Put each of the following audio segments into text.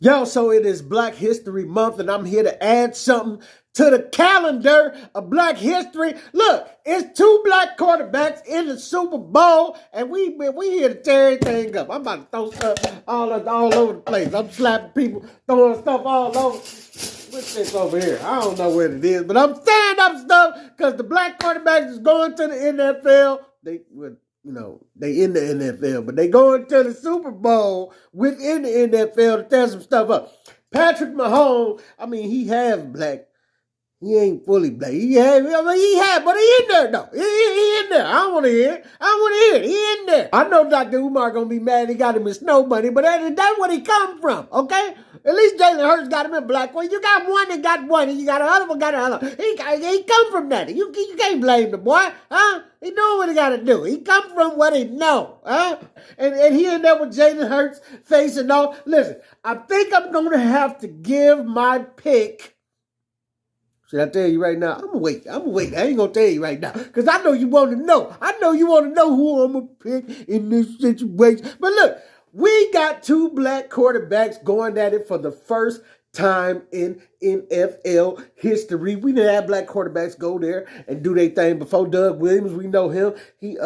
Yo, so it is Black History Month, and I'm here to add something to the calendar of Black History. Look, it's two black quarterbacks in the Super Bowl, and we here to tear everything up. I'm about to throw stuff all over the place. I'm slapping people, throwing stuff all over. What's this over here? I don't know what it is, but I'm stirring up stuff because the black quarterbacks is going to the NFL. They in the NFL, but they going to the Super Bowl within the NFL to tear some stuff up. Patrick Mahomes, he half black. He ain't fully black. But he in there though. He in there. I don't want to hear it. He in there. I know Dr. Umar gonna be mad he got him in Snow Bunny, but that's where he come from, okay? At least Jalen Hurts got him in black. Well, you got one that got one, and you got another one got another. He come from that. You can't blame the boy, huh? He doing what he got to do. He come from what he know, huh? And he in there with Jalen Hurts facing off. Listen, I think I'm going to have to give my pick. Should I tell you right now? I'm going to wait. I ain't going to tell you right now because I know you want to know. I know you want to know who I'm going to pick in this situation. But look, we got two black quarterbacks going at it for the first time in NFL history. We didn't have black quarterbacks go there and do their thing before. Doug Williams, we know him. He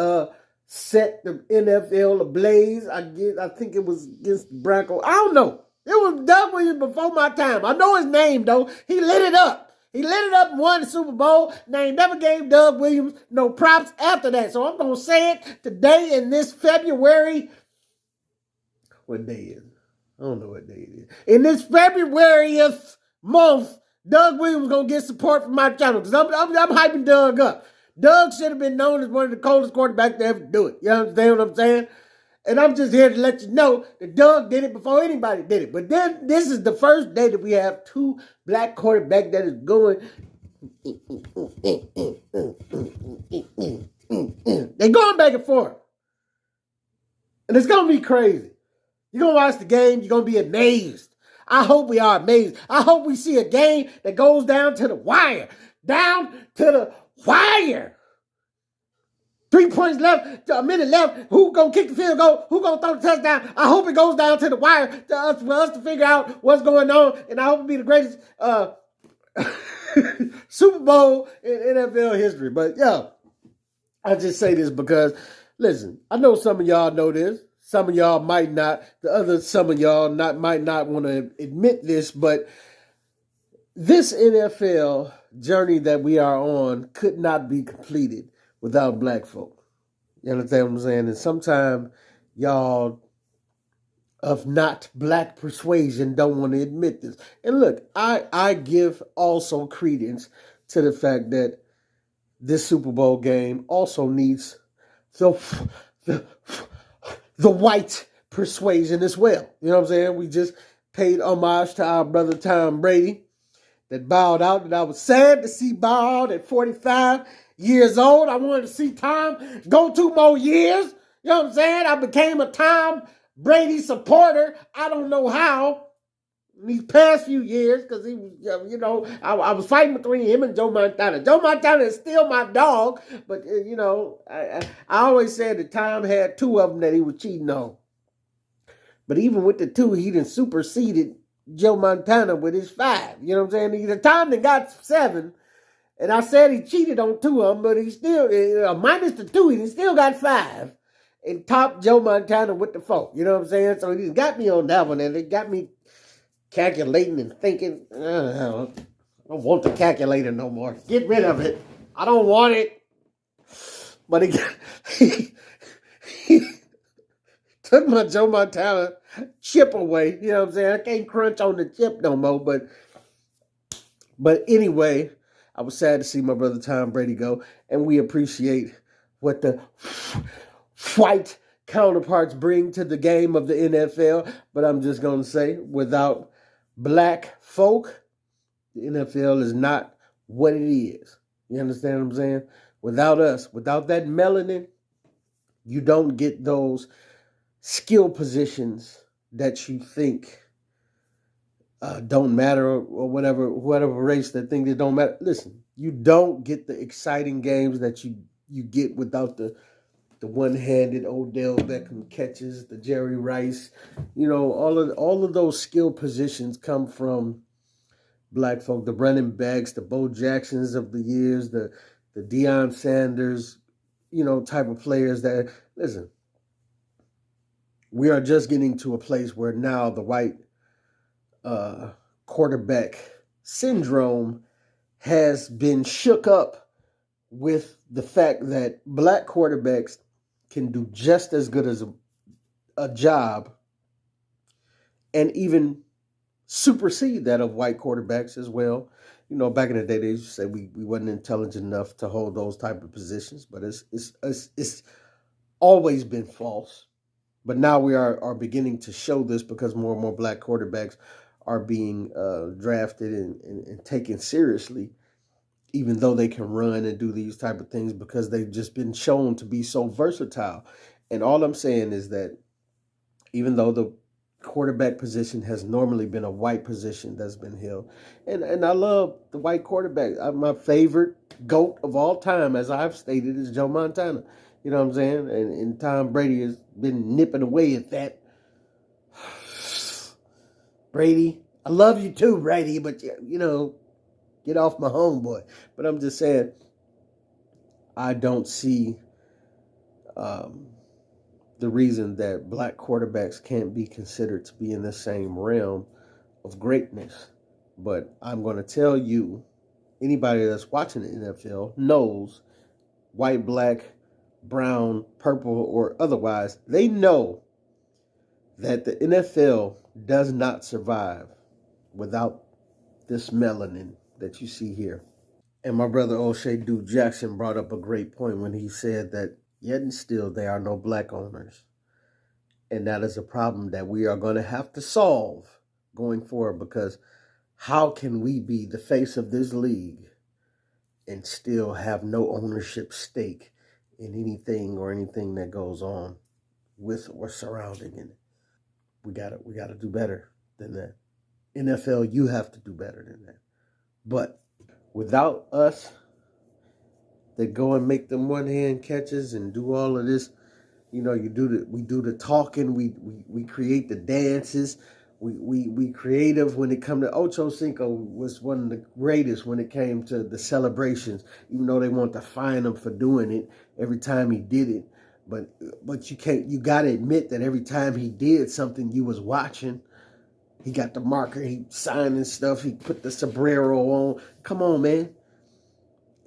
set the NFL ablaze. I think it was against the Broncos. I don't know. It was Doug Williams before my time. I know his name, though. He lit it up. He lit it up and won the Super Bowl. They never gave Doug Williams no props after that. So I'm going to say it today in this February. What day is it? I don't know what day it is. In this February-th month, Doug Williams going to get support from my channel because I'm hyping Doug up. Doug should have been known as one of the coldest quarterbacks to ever do it. You understand what I'm saying? And I'm just here to let you know that Doug did it before anybody did it. But then this is the first day that we have two black quarterbacks that is going. They're going back and forth. And it's going to be crazy. You're going to watch the game. You're going to be amazed. I hope we are amazed. I hope we see a game that goes down to the wire. Down to the wire. 3 points left, a minute left. Who going to kick the field goal? Who going to throw the touchdown? I hope it goes down to the wire for us to figure out what's going on. And I hope it be the greatest Super Bowl in NFL history. But, I just say this because, listen, I know some of y'all know this. Some of y'all might not. Some of y'all might not want to admit this, but this NFL journey that we are on could not be completed without black folk. You understand what I'm saying? And sometimes y'all of not black persuasion don't want to admit this. And look, I give also credence to the fact that this Super Bowl game also needs the white persuasion as well. You know what I'm saying? We just paid homage to our brother Tom Brady that bowed out, and I was sad to see bow out at 45 years old. I wanted to see Tom go 2 more years. You know what I'm saying? I became a Tom Brady supporter. I don't know how in these past few years because he was, I was fighting between him and Joe Montana. Joe Montana is still my dog, but, I always said that Tom had 2 of them that he was cheating on. But even with the 2, he done superseded Joe Montana with his 5. You know what I'm saying? The Tom that got 7. And I said he cheated on 2 of them, but he still, minus the 2, he still got 5. And topped Joe Montana with the 4. You know what I'm saying? So he got me on that one, and it got me calculating and thinking, I don't want the calculator no more. Get rid of it. I don't want it. But he took my Joe Montana chip away. You know what I'm saying? I can't crunch on the chip no more. But anyway, I was sad to see my brother Tom Brady go, and we appreciate what the white counterparts bring to the game of the NFL. But I'm just going to say, without black folk, the NFL is not what it is. You understand what I'm saying? Without us, without that melanin, you don't get those skill positions that you think don't matter, or whatever race that think they don't matter. Listen, you don't get the exciting games that you get without the the one-handed Odell Beckham catches, the Jerry Rice, all of those skill positions come from black folk. The Brennan Becks, the Bo Jacksons of the years, the Deion Sanders, type of players that, listen, we are just getting to a place where now the white quarterback syndrome has been shook up with the fact that black quarterbacks can do just as good as a job and even supersede that of white quarterbacks as well. Back in the day, they used to say we wasn't intelligent enough to hold those type of positions, but it's always been false. But now we are beginning to show this because more and more black quarterbacks are being drafted and taken seriously, even though they can run and do these type of things because they've just been shown to be so versatile. And all I'm saying is that even though the quarterback position has normally been a white position that's been held, and I love the white quarterback. My favorite GOAT of all time, as I've stated, is Joe Montana. You know what I'm saying? And Tom Brady has been nipping away at that. Brady, I love you too, Brady, but get off my homeboy. But I'm just saying, I don't see the reason that black quarterbacks can't be considered to be in the same realm of greatness. But I'm going to tell you, anybody that's watching the NFL knows, white, black, brown, purple, or otherwise, they know that the NFL does not survive without this melanin that you see here. And my brother O'Shea Duke Jackson brought up a great point when he said that yet and still there are no black owners. And that is a problem that we are going to have to solve going forward, because how can we be the face of this league and still have no ownership stake in anything that goes on with or surrounding it? We gotta do better than that. NFL, you have to do better than that. But without us that go and make them one-hand catches and do all of this, we do the talking, we create the dances, we creative when it comes to Ocho Cinco was one of the greatest when it came to the celebrations, even though they want to fine him for doing it every time he did it. But you gotta admit that every time he did something, you was watching. He got the marker, he signing stuff, he put the sombrero on. Come on, man.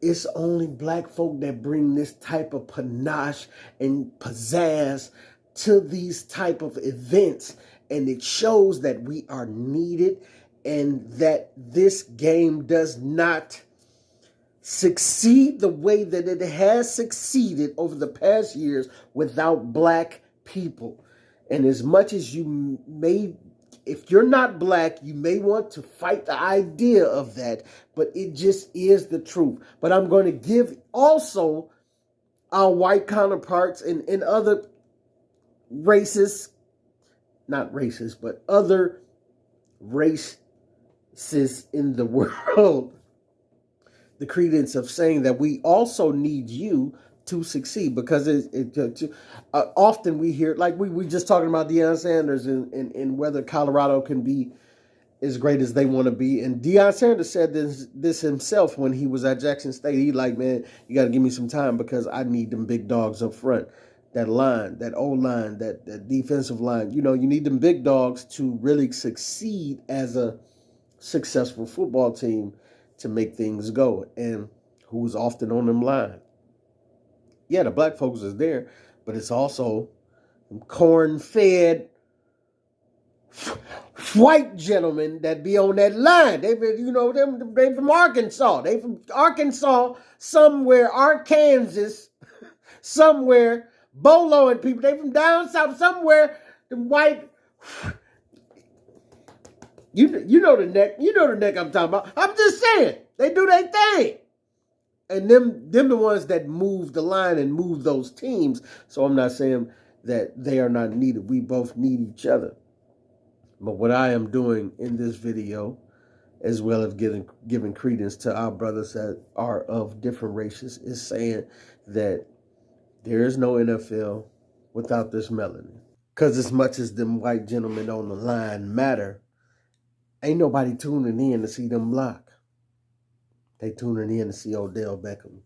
It's only black folk that bring this type of panache and pizzazz to these type of events. And it shows that we are needed and that this game does not succeed the way that it has succeeded over the past years without black people. And as much as you may, if you're not black, you may want to fight the idea of that, but it just is the truth. But I'm going to give also our white counterparts in other races, not racist, but other races in the world, the credence of saying that we also need you to succeed, because often we hear, like we just talking about Deion Sanders and whether Colorado can be as great as they want to be. And Deion Sanders said this himself when he was at Jackson State. He like, man, you got to give me some time because I need them big dogs up front. That line, that O-line, that defensive line. You need them big dogs to really succeed as a successful football team to make things go. And who's often on them line? Yeah, the black folks is there, but it's also corn-fed white gentlemen that be on that line. They from Arkansas. They from Arkansas, somewhere, Arkansas, somewhere, Bolo and people. They from down south, somewhere. The white, you know the neck I'm talking about. I'm just saying, they do their thing. And them the ones that move the line and move those teams. So I'm not saying that they are not needed. We both need each other. But what I am doing in this video, as well as giving credence to our brothers that are of different races, is saying that There is no NFL without this melanin. Because as much as them white gentlemen on the line matter, ain't nobody tuning in to see them block. They tuning in to see Odell Beckham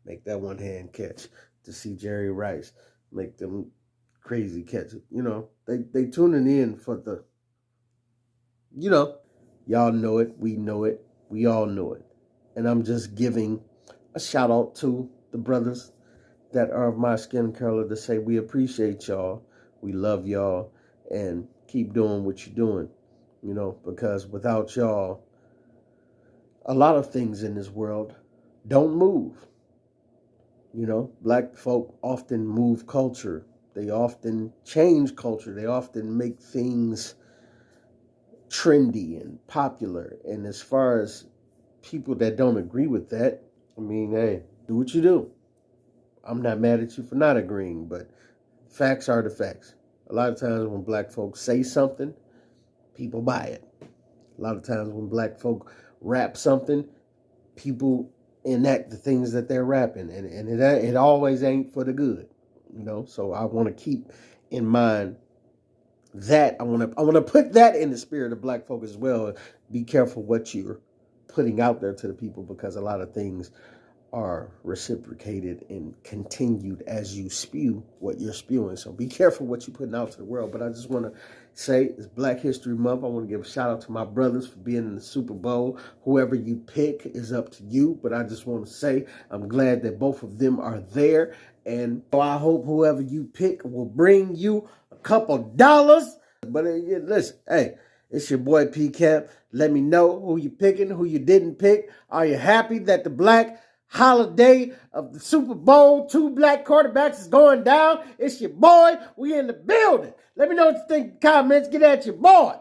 make that one-hand catch, to see Jerry Rice make them crazy catches. They tuning in for the, y'all know it, we know it, we all know it. And I'm just giving a shout out to the brothers that are of my skin color to say we appreciate y'all, we love y'all, and keep doing what you're doing, because without y'all, a lot of things in this world don't move. Black folk often move culture. They often change culture. They often make things trendy and popular. And as far as people that don't agree with that, hey, do what you do. I'm not mad at you for not agreeing, but facts are the facts. A lot of times when black folks say something, people buy it. A lot of times when black folk rap something, people enact the things that they're rapping, and it always ain't for the good, So I want to keep in mind that I want to put that in the spirit of black folk as well. Be careful what you're putting out there to the people, because a lot of things are reciprocated and continued as you spew what you're spewing. So be careful what you're putting out to the world. But I just want to say it's Black History Month. I want to give a shout out to my brothers for being in the Super Bowl. Whoever you pick is up to you. But I just want to say I'm glad that both of them are there. And I hope whoever you pick will bring you a couple dollars. But listen, hey, it's your boy P Cap. Let me know who you picking, who you didn't pick. Are you happy that the black holiday of the Super Bowl, 2 black quarterbacks is going down? It's your boy. We in the building. Let me know what you think in the comments. Get at your boy.